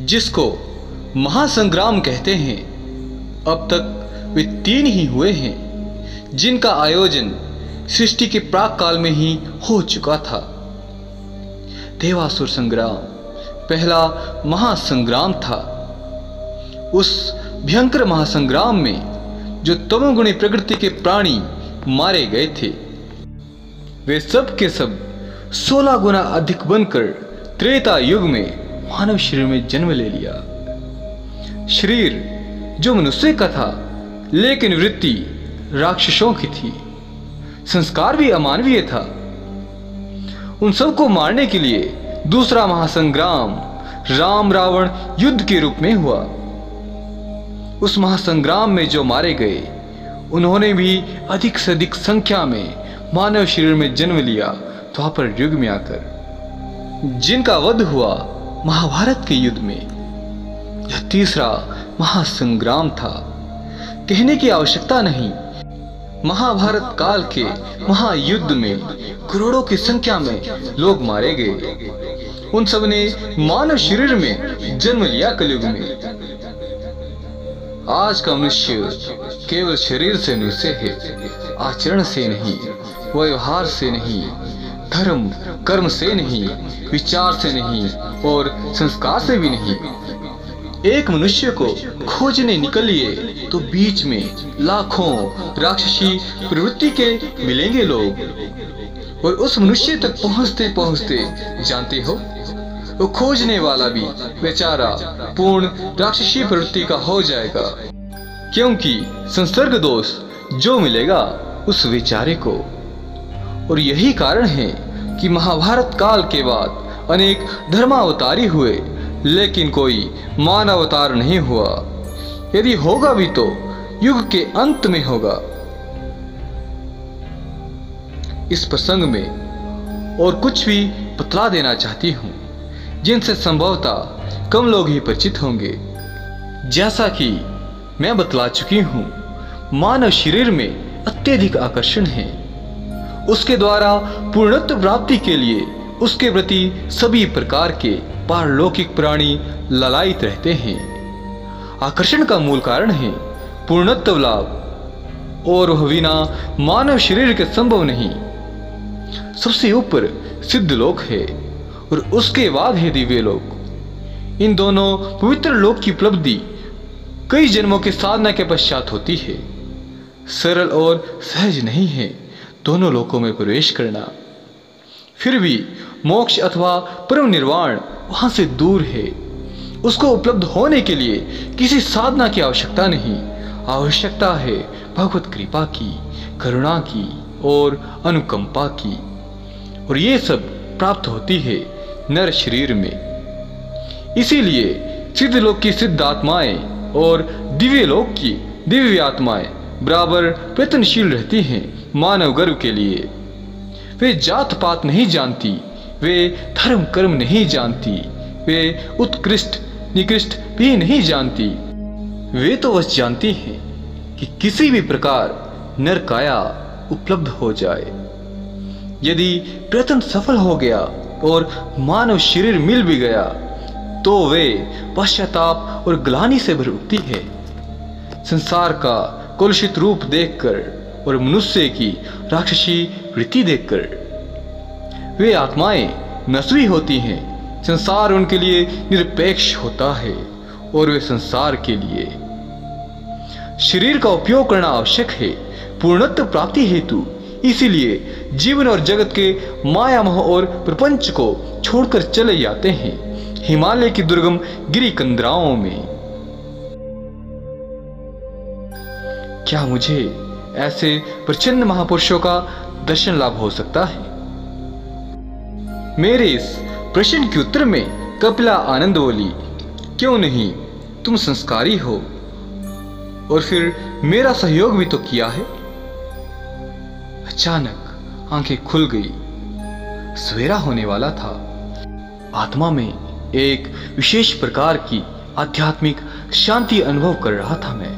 जिसको महासंग्राम कहते हैं। अब तक वे 3 ही हुए हैं जिनका आयोजन सृष्टि के प्राक काल में ही हो चुका था। देवासुर संग्राम पहला महासंग्राम था। उस भयंकर महासंग्राम में जो तमोगुणी प्रकृति के प्राणी मारे गए थे, वे सब के सब 16 गुना अधिक बनकर त्रेता युग में मानव शरीर में जन्म ले लिया। शरीर जो मनुष्य का था, लेकिन वृत्ति राक्षसों की थी। संस्कार भी अमानवीय था। उन सबको मारने के लिए दूसरा महासंग्राम राम रावण युद्ध के रूप में हुआ। उस महासंग्राम में जो मारे गए, उन्होंने भी अधिक से अधिक संख्या में मानव शरीर में जन्म लिया द्वापर युग में आकर, जिनका वध हुआ महाभारत के युद्ध में। यह तीसरा महासंग्राम था। कहने की आवश्यकता नहीं, महाभारत काल के महायुद्ध में करोड़ों की संख्या में लोग मारे गए। उन सब ने मानव शरीर में जन्म लिया कलयुग में। आज का मनुष्य केवल शरीर से मनुष्य है, आचरण से नहीं, व्यवहार से नहीं, धर्म कर्म से नहीं, विचार से नहीं और संस्कार से भी नहीं। एक मनुष्य को खोजने निकलिए तो बीच में लाखों राक्षसी प्रवृत्ति के मिलेंगे लोग, और उस मनुष्य तक पहुंचते पहुंचते जानते हो, वो खोजने वाला भी बेचारा पूर्ण राक्षसी प्रवृत्ति का हो जाएगा, क्योंकि संसर्ग दोष जो मिलेगा उस बेचारे को। और यही कारण है कि महाभारत काल के बाद अनेक धर्मावतारी हुए, लेकिन कोई मानवावतार नहीं हुआ। यदि होगा भी तो युग के अंत में होगा। इस प्रसंग में और कुछ भी बतला देना चाहती हूँ जिनसे संभवतः कम लोग ही परिचित होंगे। जैसा कि मैं बतला चुकी हूँ, मानव शरीर में अत्यधिक आकर्षण है। उसके द्वारा पूर्णत्व प्राप्ति के लिए उसके प्रति सभी प्रकार के पारलौकिक प्राणी ललायित रहते हैं। आकर्षण का मूल कारण है पूर्णत्व लाभ, और वह बिना मानव शरीर के संभव नहीं। सबसे ऊपर सिद्ध लोक है और उसके बाद है दिव्य लोक। इन दोनों पवित्र लोक की उपलब्धि कई जन्मों के साधना के पश्चात होती है। सरल और सहज नहीं है दोनों लोकों में प्रवेश करना। फिर भी मोक्ष अथवा परम निर्वाण वहां से दूर है। उसको उपलब्ध होने के लिए किसी साधना की आवश्यकता नहीं, आवश्यकता है भगवत कृपा की, करुणा की और अनुकंपा की। और ये सब प्राप्त होती है नर शरीर में। इसीलिए सिद्ध लोक की सिद्ध आत्माएं और दिव्य लोक की दिव्य आत्माएं बराबर प्रयत्नशील रहती हैं मानव गर्व के लिए। वे जात पात नहीं जानती, वे धर्म कर्म नहीं जानती, वे उत्कृष्ट निकृष्ट भी नहीं जानती। वे तो बस जानती हैं कि किसी भी प्रकार नर काया उपलब्ध हो जाए। यदि प्रयत्न सफल हो गया और मानव शरीर मिल भी गया, तो वे पश्चाताप और ग्लानि से भर उठती है। संसार का कलुषित रूप देखकर और मनुष्य की राक्षसी वृत्ति देखकर वे आत्माएं नस्वी होती हैं। संसार उनके लिए निरपेक्ष होता है और वे संसार के लिए शरीर का उपयोग करना आवश्यक है पूर्णत्व प्राप्ति हेतु। इसीलिए जीवन और जगत के माया मोह और प्रपंच को छोड़कर चले जाते हैं हिमालय की दुर्गम गिरी कंदराओं में। क्या मुझे ऐसे प्रचंड महापुरुषों का दर्शन लाभ हो सकता है? मेरे इस प्रश्न के उत्तर में कपिला आनंद बोली, क्यों नहीं, तुम संस्कारी हो और फिर मेरा सहयोग भी तो किया है। अचानक आंखें खुल गई। सवेरा होने वाला था। आत्मा में एक विशेष प्रकार की आध्यात्मिक शांति अनुभव कर रहा था मैं।